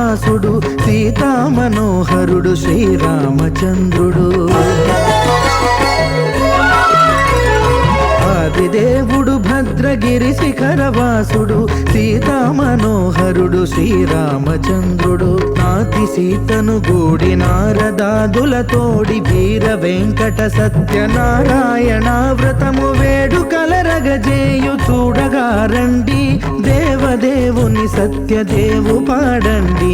వాసుడు సీతా మనోహరుడు శ్రీరామచంద్రుడు. ఆదిదేవుడు భద్రగిరి శిఖరవాసుడు సీతా మనోహరుడు శ్రీరామచంద్రుడు. నాతి సీతను గూడి నారదాదులతోడి వీర వెంకట సత్యనారాయణ వ్రతము వేడుకలరగజేయు చూడగా రండి, దేవదేవుని సత్యదేవు పాడండి.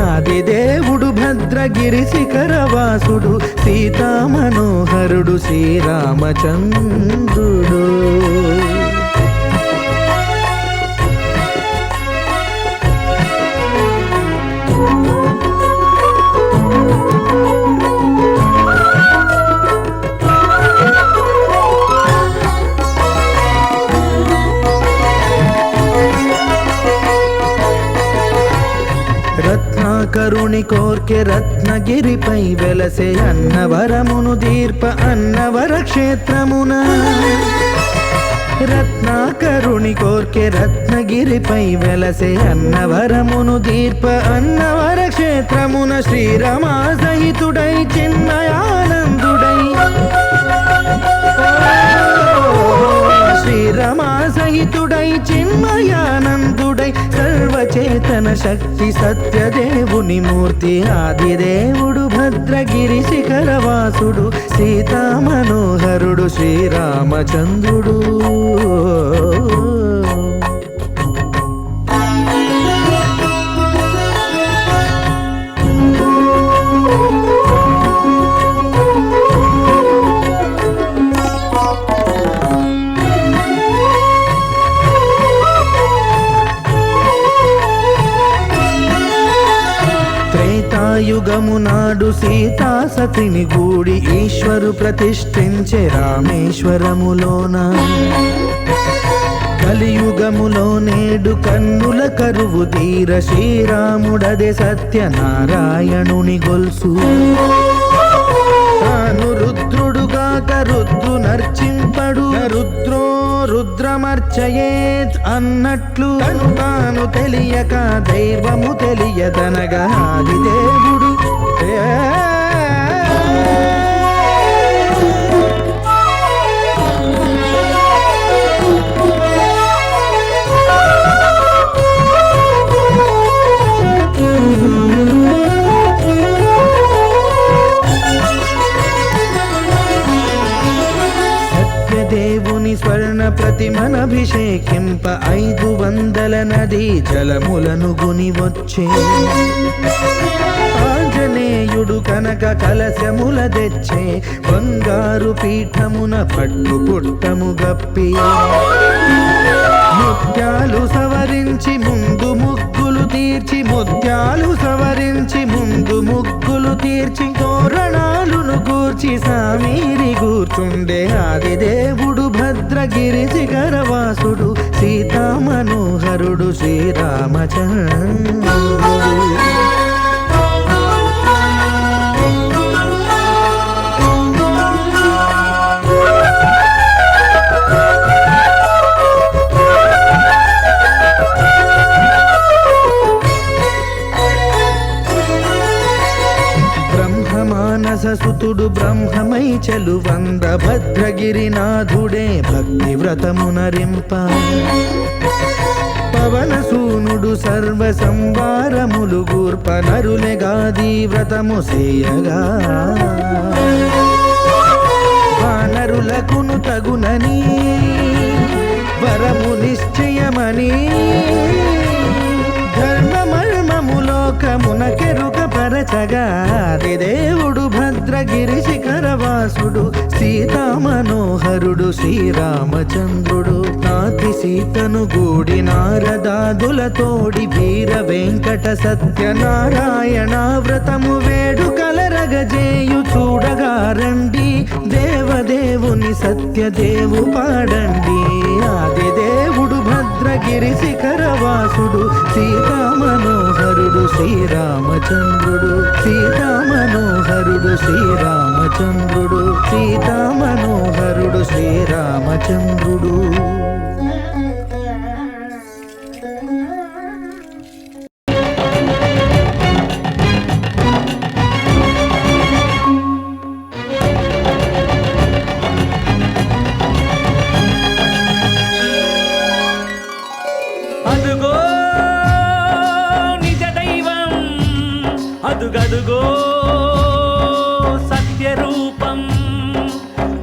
ఆదిదేవుడు భద్రగిరి శిఖరవాసుడు సీతా మనోహరుడు శ్రీరామచంద్రుడు. రత్నాకరుని కోర్కె రత్నగిరిపై వెలసే అన్నవరమును దీర్ప అన్నవర క్షేత్రమున. రత్నాకరుని కోర్కె రత్నగిరిపై వెలసే అన్నవరమును దీర్ప అన్నవర క్షేత్రమున. శ్రీరమా సహితుడై చిన్మయానందుడై శ్రీరమా సహితుడై చిన్మయానందుడై సర్వచేతన శక్తి సత్యదేవుని మూర్తి. ఆదిదేవుడు భద్రగిరి శిఖరవాసుడు సీతా మనోహరుడు శ్రీరామచంద్రుడు. యుగము నాడు సీతా సతిని గూడి ఈశ్వరు ప్రతిష్ఠించే రామేశ్వరములోన. కలియుగములో నేడు కన్నుల కరువు తీర శ్రీరాముడదే సత్యనారాయణుని గొల్సు. తాను రుద్రుడుగాక రుద్రు నర్చింపడు, రుద్రో రుద్రమర్చయేత్ అన్నట్లు తాను తెలియక దైవము తెలియదనగా ఆదిదేవుడు దేవుని స్వర్ణ ప్రతిమనభిషేకింప 500 నదీ జలములను గుని వచ్చే. ఆంజనేయుడు కనక కలశముల తెచ్చే బంగారు పీఠమున పట్టు పుట్టము గప్పి. ముత్యాలు సవరించి ముందు ముగ్గులు తీర్చి, ముత్యాలు సవరించి ముందు ముగ్గులు తీర్చి తోరణాలును కూర్చి సామీరి కూర్చుండే. ఆదిదేవుడు భద్రగిరి శిఖరవాసుడు సీతా మనోహరుడు శ్రీరామచంద్రుడు. సుతుడు బ్రహ్మమై చెలువంద భద్రగిరినాథుడే భక్తి వ్రతమునరింప. పవనసూనుడు సర్వ సంవారములు గూర్ప నరులెగాది వ్రతము సేయగా. వానరులకును తగునని వరము నిశ్చయమని ధర్మమర్మములోకమునకెరుక పరచగా. దేవుడు భద్రగిరి శిఖరవాసుడు సీతా మనోహరుడు శ్రీరామచంద్రుడు. నాతి సీతను గూడి నారదాదులతోడి వీర వెంకట సత్యనారాయణ వ్రతము వేడుకలరగజేయు చూడగా రండి, దేవదేవుని సత్యదేవు పాడండి. ఆదిదేవుడు భద్రగిరి శిఖరవాసుడు సీతా మనోహరుడు శ్రీరామచంద్రుడు. సీతా మనోహరుడు శ్రీరామచంద్రుడు. సీతా మనోహరుడు శ్రీరామచంద్రుడు. అదుగదుగో సత్యరూపం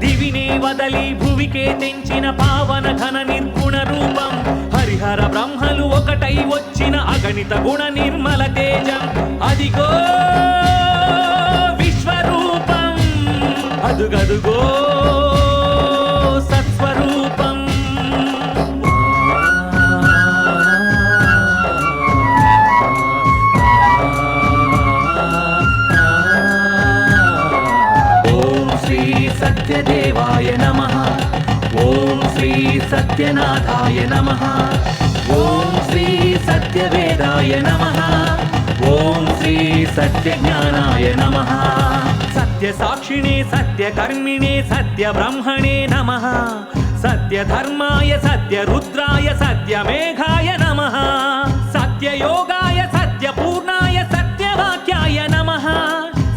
దివినే వదలి భువికే తెంచిన పావన ఘన నిర్గుణ రూపం హరిహర బ్రహ్మలు ఒకటై వచ్చిన అగణిత గుణ నిర్మల తేజం అదిగో విశ్వరూపం అదుగదుగో సత్స్వరూపం సత్యదేవాయ నమః ఓం శ్రీ సత్యనాథాయ నమః ఓం శ్రీ సత్యవేదాయ నమః ఓం శ్రీ సత్యజ్ఞానాయ నమః సత్యసాక్షిణే సత్యకర్మిణే సత్యబ్రహ్మణే నమః సత్యధర్మాయ సత్యరుద్రాయ సత్యమేఘాయ నమః సత్యయోగాయ సత్యపూర్ణాయ సత్యవాక్యాయ నమః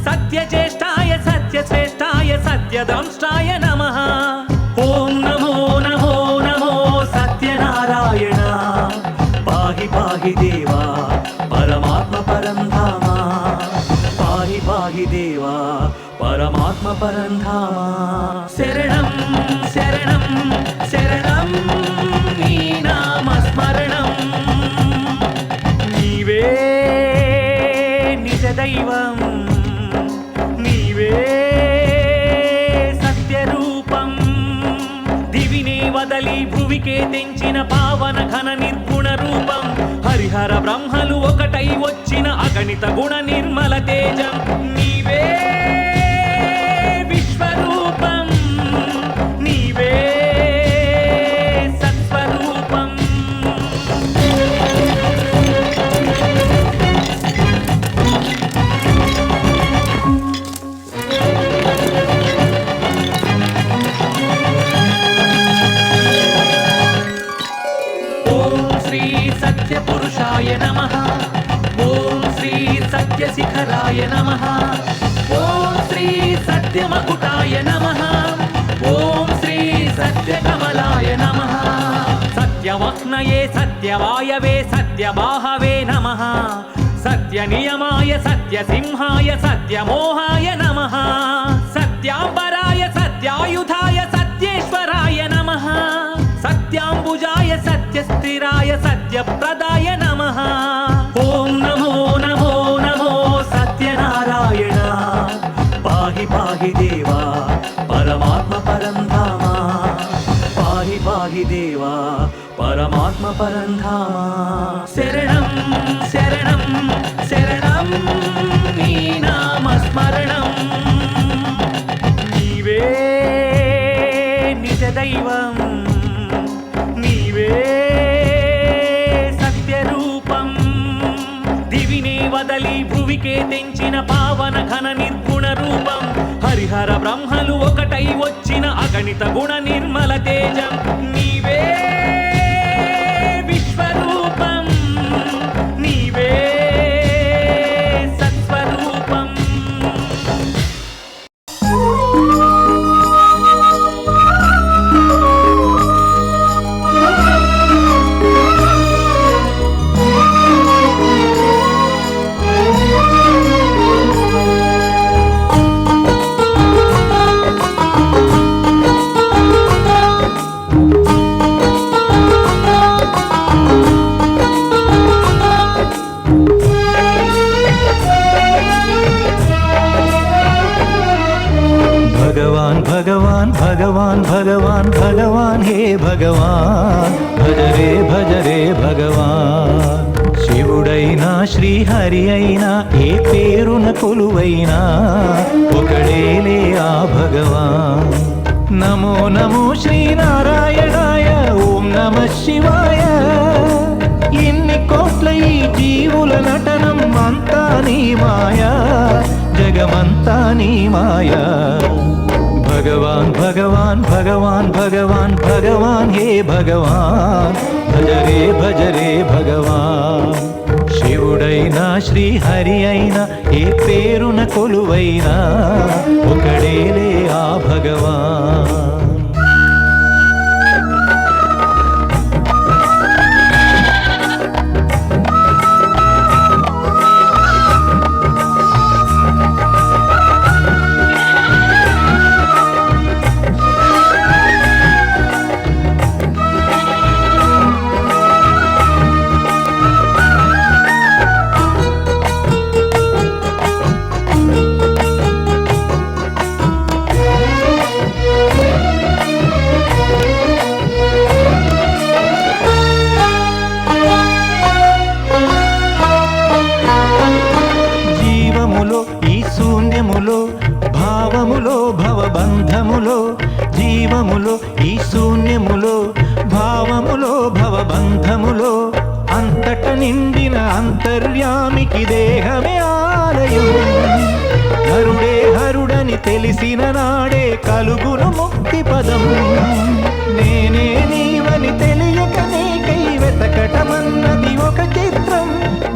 సత్యజ్యేష్ఠాయ సత్యశ్రేష్ఠాయ సత్యదంష్టాయ నమః ఓం నమో నమో నమో సత్యనారాయణ పాహి పాహి దేవా పరమాత్మ పరంధామ పాహి పాహి దేవా పరమాత్మ పరంధామ శరణం శరణం శరణం నీ నామస్మరణం నీవే నిజ దైవం సత్యరూపం దివినే వదలి భువికే తెంచిన పావన ఘన నిర్గుణ రూపం హరిహర బ్రహ్మలు ఒకటై వచ్చిన అగణిత గుణ నిర్మల తేజం నీవే విశ్వరూపం నీవే సత్స్వరూపం సత్యపురుషాయ నమః ఓం శ్రీ సత్యశిఖరాయ నమః ఓం శ్రీ సత్యమకుటాయ నమః ఓం శ్రీ సత్యకమలాయ నమః సత్యవహ్నయే సత్యవాయవే సత్యబాహవే నమః సత్యనియమాయ సత్యసింహాయ సత్యమోహాయ నమః సత్యాంబరాయ సత్యాయుధాయ సత్యేశ్వరాయ నమః సత్యాంబుజాయ సత్యస్థిరాయ సత్యప్రదాయ నమః ఓం నమో నమో నమో సత్యనారాయణ పాహి పాహి దేవా పరమాత్మ పరంధామ పాహి పాహి దేవా పరమాత్మ పరంధామ శరణం శరణం శరణం నీ నామస్మరణం నీవే నిజ దైవం సత్యరూపం దివినే వదలి భువికే తెంచిన పావన ఘన నిర్గుణ రూపం హరిహర బ్రహ్మలు ఒకటై వచ్చిన అగణిత గుణ నిర్మల తేజం నీవే విశ్వరూపం నీవే సత్స్వరూపం भगवान भगवान भगवान हे भगवान भज रे भगवान శివుడైనా శ్రీహరి అయినా ఏ పేరున కొలువైనా ఒకడేలే ఆ భగవాన్ నమో నమో శ్రీనారాయణాయ ఓం నమః శివాయ ఎన్ని కోట్ల ఈ జీవుల నటనం అంతా నీ మాయా జగమంతా నీ మాయా भगवान भगवान भगवान भगवान भगवान हे भगवान भज रे भगवान శివుడైనా శ్రీహరి అయినా ఏ పేరున కొలువైనా ఒకడేలే ఆ భగవాన్ జీవములో ఈ శూన్యములో భావములో భవబంధములో అంతట నిండిన అంతర్యామికి దేహమే ఆలయం. హరుడే హరుడని తెలిసిన నాడే కలుగును ముక్తి పదం. నేనే నీవని తెలియక నీకై వెతకటమన్నది ఒక చిత్రం.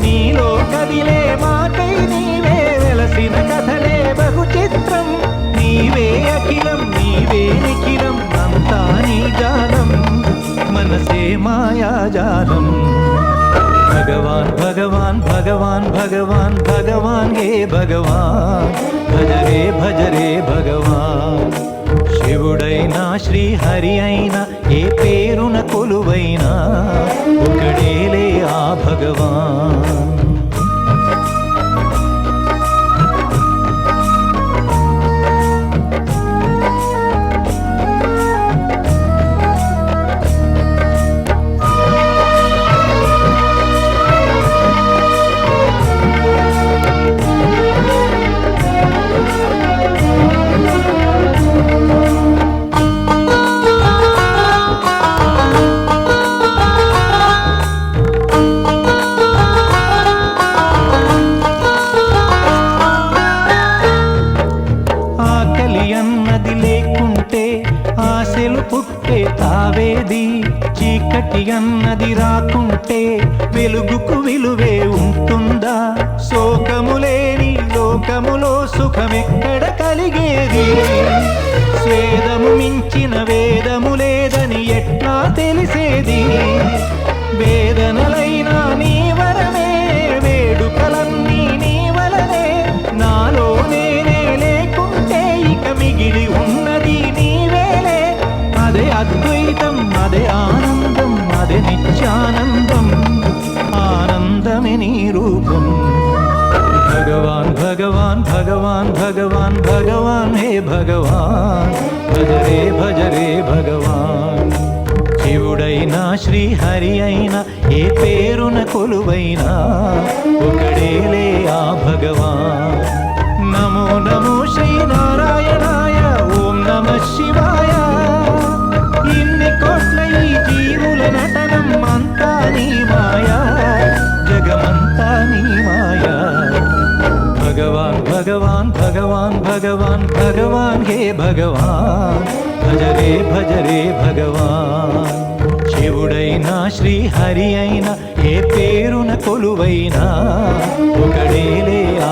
నీలో కదిలే మాకై నీవే వెలసిన కథలే బహు చిత్రం. నీవే అఖిలం నీవే నిఖిలం అంతా నీ జాలం మనసే మాయాజాలం. భగవాన్ భగవాన్ భగవాన్ భగవాన్ భగవాన్ హే భగవాన్ భజరే భజరే భగవాన్. శివుడైనా శ్రీహరి అయినా ఏ పేరున కొలువైనా ఒకడేలే ఆ భగవాన్. ఆశలు పుట్టే తావేది చీకటి అన్నది రాకుంటే వెలుగుకు విలువే ఉంటుందా? శోకములేని లోకములో సుఖమెక్కడ కలిగేది? స్వేదము మించిన వేదము లేదని ఎట్లా తెలిసేది? వేదనలైనా నీ వరమే వేడుకలన్నీ నీ వలనే. నాలో నేనే లేకుంటే ఇక మిగిలి ఉన్నది నీవేలే. అదే అద్వైతం అదే ఆనందం అదే నిత్యానందం ఆనందమే నీ రూపం. భగవాన్ భగవాన్ భగవాన్ భగవాన్ భగవాన్ హే భగవాన్ భజరే భజరే భగవాన్. శివుడైనా శ్రీహరి అయినా ఏ పేరున కొలువైనా ఒకడేలే ఆ భగవాన్. నమో నమో శ్రీనారాయణాయ ఓం నమః శివాయ. ఇన్ని కోట్ల ఈ జీవుల నటనం అంతా నీ మాయా జగమంతా నీ మాయా. భగవాన్ భగవాన్ భగవాన్ భగవాన్ భగవాన్ హే భగవాన్ భజరే భజరే భగవాన్. శివుడైనా శ్రీహరి అయినా ఏ పేరున కొలువైనా ఒకడేలే ఆ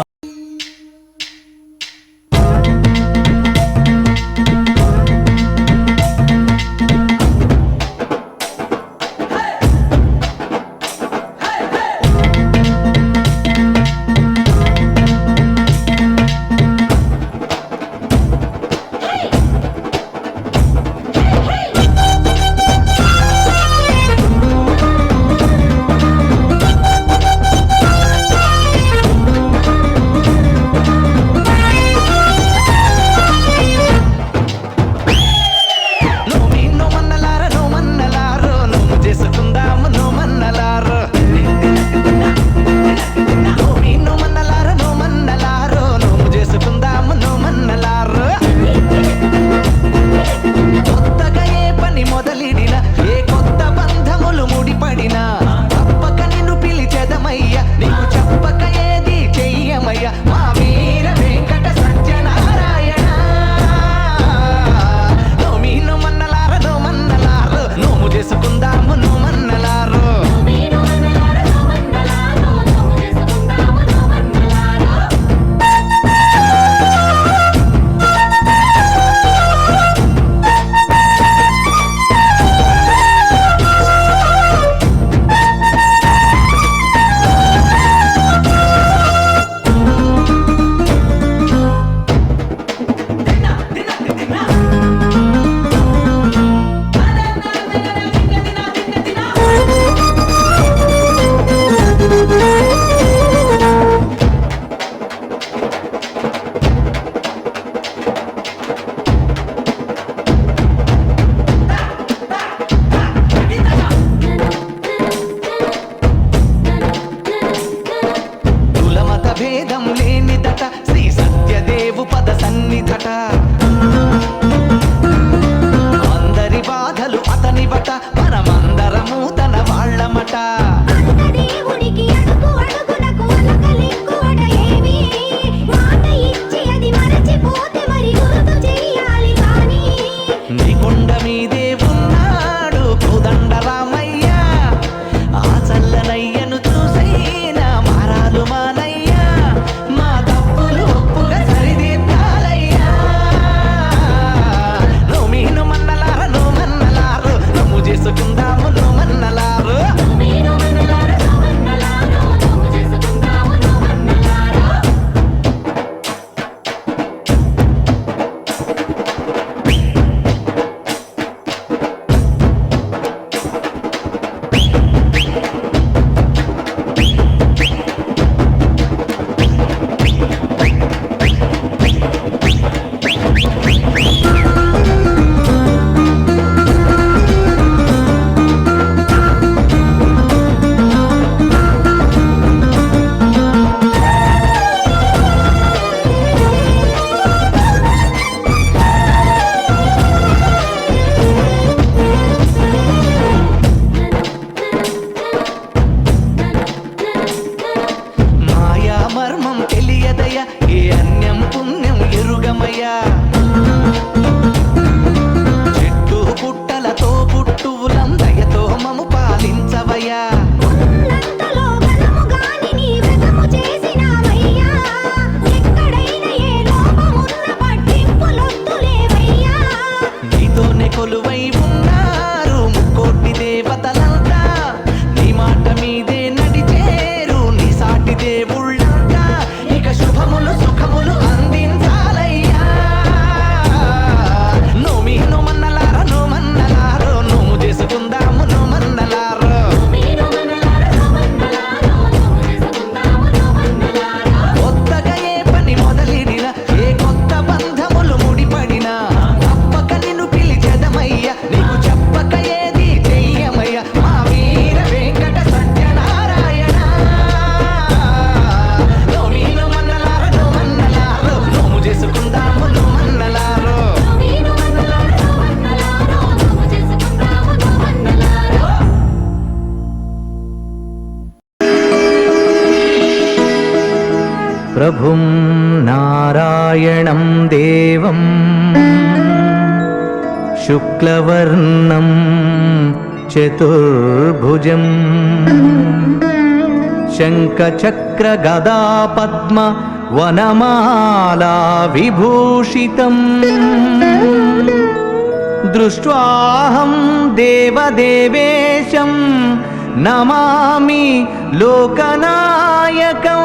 ప్రభుం నారాయణం దేవం శుక్లవర్ణం చతుర్భుజం శంఖచక్ర గదా పద్మ వనమాలా విభూషితం దృష్ట్వాహం దేవదేవేశం నమామి లోకనాయకం.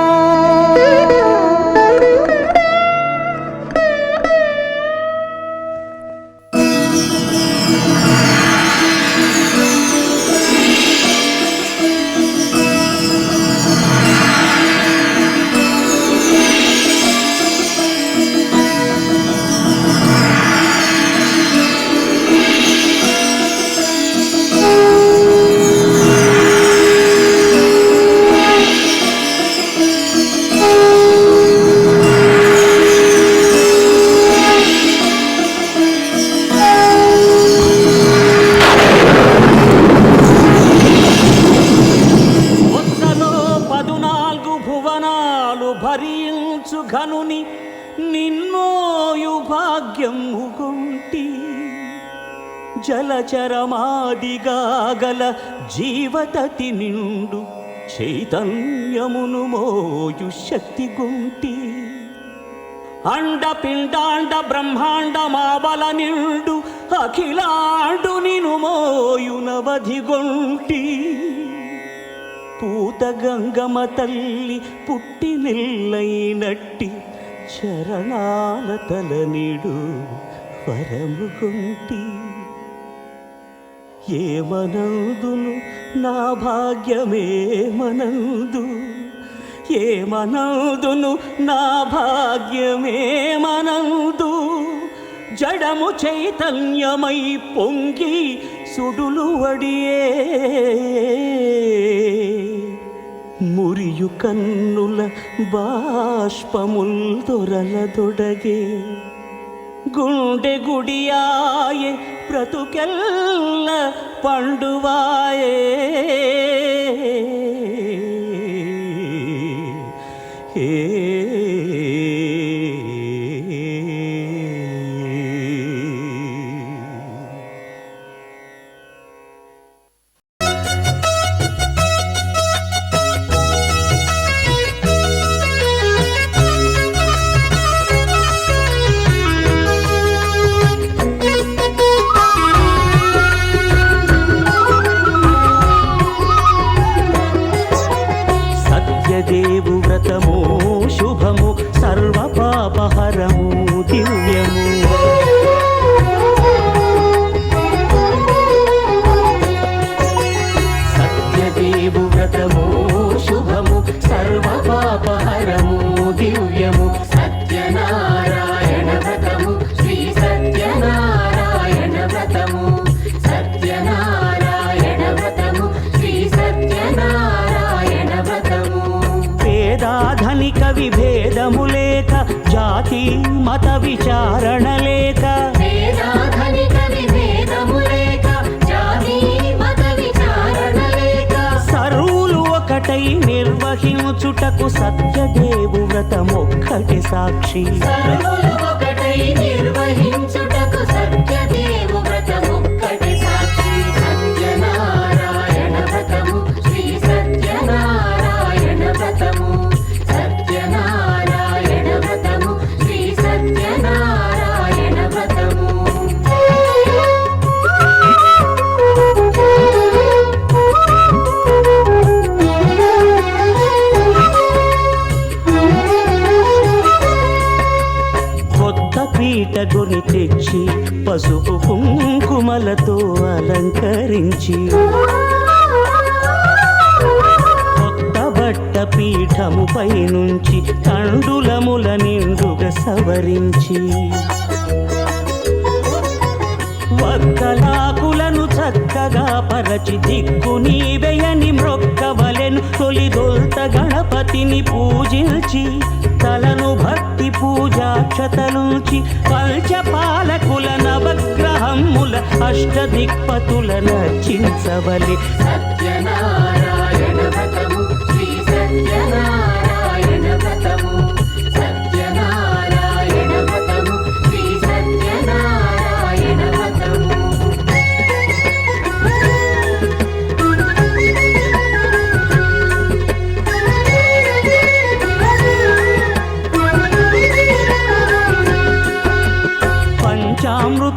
భరించు ఘనుని నిన్నోయు భాగ్యము గుంటి జలచరమాదిగాగల జీవతతి నిండు చైతన్యమును మోయు శక్తి గుంటి అండ పిండాండ బ్రహ్మాండ మాబల నిండు అఖిలాండు నిను మోయు నవధి గొంటి పూత గంగమ తల్లి పుట్టి నిల్లైనట్టి చరణాల తలనిడు వరముగుంటి ఏమనందును నా భాగ్యమేమనందు ఏమనందును నా భాగ్యమేమనందు జడము చైతన్యమై పొంగి సుడులు వడియే మురియు కన్నుల బాష్పముల్ దొరల దొడగే గుండె గుడియాయే బ్రతుకెల్ల పండువాయే దేవు వ్రతము శుభము సర్వ పాపహరము దివ్యము సత్యదేవు వ్రతము శుభము సర్వ పాపహరము దివ్యము సత్యనారాయణ వ్రతము శ్రీ సత్యనారాయణ వ్రతము సత్యనారాయణ వ్రతము శ్రీ సత్యనారాయణ వ్రతము ధనిక విభేదము లేక జాతి మత విచారణ లేక సర్వులు ఒకటై నిర్వహించుటకు సత్యదేవు వ్రతమొక్కటి సాక్షి సత్యనారాయణ వ్రతము శ్రీ సత్యనారాయణ వ్రతము సత్యనారాయణ వ్రతము శ్రీ సత్యనారాయణ వ్రతము కొత్త పీటగుని తెచ్చి పసుపు కుంకుమలతో అలంకరించి పీఠముపై నుంచి తండులముల నిండుగా సవరించి వక్కలాకులను చక్కగా పరచి దిక్కు నీవెయని మ్రొక్కవలెను తొలిదొల్త గణపతిని పూజించి తలను భక్తి పూజాక్షతలుంచి పంచపాలకుల నవగ్రహముల అష్టదిక్పతుల నర్చించవలె సత్యనారాయణ వ్రతము శ్రీ సత్యనారాయణ వ్రతము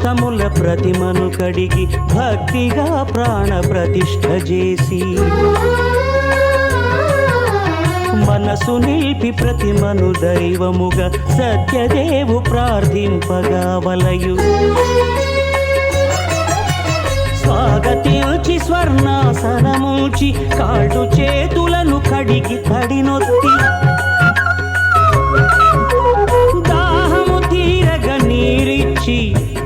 పంచామృతముల ప్రతిమను కడిగి భక్తిగా ప్రాణ ప్రతిష్ఠ చేసి మనసు నిలిపి ప్రతిమను దైవముగా సత్యదేవు ప్రార్థింపగా వలయు. స్వాగతించి స్వర్ణాసనముంచి కాళ్ళు చేతులను కడిగి తడినొత్తి దాహము తీరగ నీరిచ్చి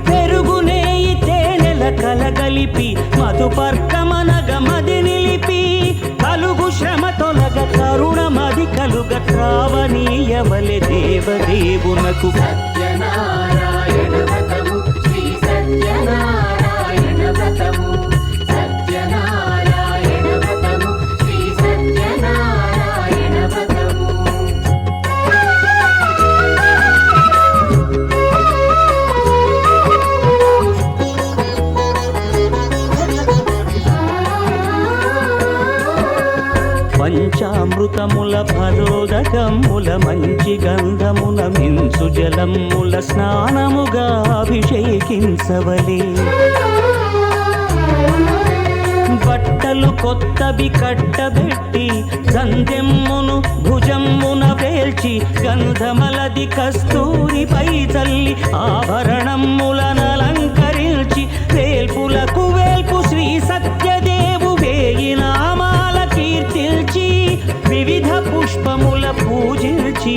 పెరుగు నేయి తేనెల కలగలిపి మధుపర్కమనగ మది నిలిపి కలుగు శ్రమ తొలగ కరుణ మది కలుగ త్రావనీయవలె దేవదేవునకు. సత్యనారాయణ వ్రతము శ్రీ సత్యనారాయణ వ్రతము సత్యనారాయణ వ్రతము శ్రీ సత్యనారాయణ వ్రతము. పంచామృతముల ఫలోదకముల మంచి గంధముల మించు జలముల స్నానముగా అభిషేకించవలే. బట్టలు కొత్తవి కట్టబెట్టి గంధెమ్మును భుజమ్మున వేల్చి గంధమలది కస్తూరిపై చల్లి ఆభరణములనలంకరించి వేల్పులకు వేల్పు శ్రీ సత్యదేవు వేయి నామాల కీర్తిల్చి వివిధ పుష్పముల పూజించి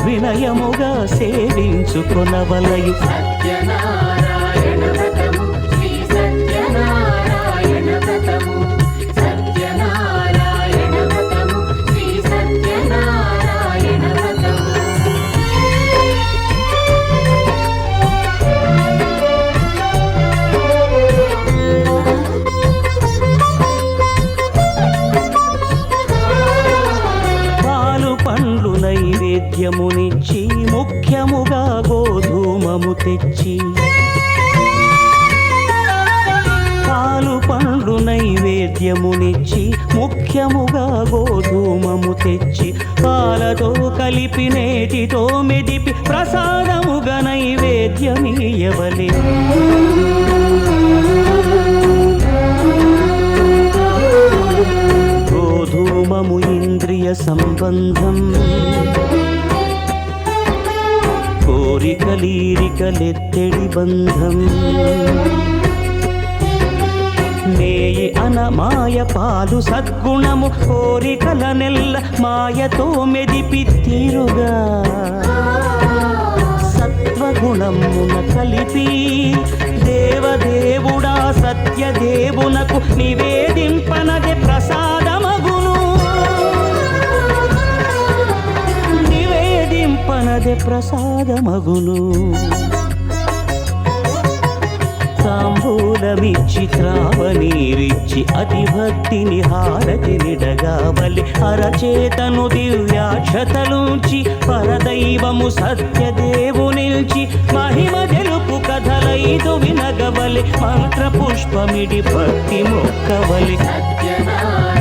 వినయముగా సేవించుకొనవలయు. సత్యనారాయణ వ్రతము శ్రీ సత్యనారాయణ వ్రతము సత్యనారాయణ వ్రతము శ్రీ సత్యనారాయణ వ్రతము. పాలు పండ్లు నైవేద్యమునిచ్చి ముఖ్యముగా గోధూమము తెచ్చి పాలు పండ్లు నైవేద్యమునిచ్చి ముఖ్యముగా గోధూమము తెచ్చి పాలతో కలిపి నేటితో మెదిపి ప్రసాదముగా నైవేద్యమీయవలే. గోధూమము ఇంద్రియ సంబంధం కోరికలీరికలెత్తడి బంధం నేయి అనమాయ పాలు సద్గుణము కోరికల నెల్ల మాయతో మెదిపి తీరుగా సత్వగుణమున కలిపి దేవదేవుడా సత్యదేవునకు నివేదింపనదే ప్రసాదమగును. నివేదింపనదే ప్రసాదమగును. తాంబూలమిచ్చి త్రావనీరిచ్చి అతి భక్తిని హారతి నిడగావలి అరచేతను దివ్యాక్షతలుంచి పరదైవము సత్యదేవు నిల్చి మహిమ తెలుపు కథలైదు వినగవలి మంత్ర పుష్పమిడి భక్తి మొక్కవలి. సత్యనారాయణ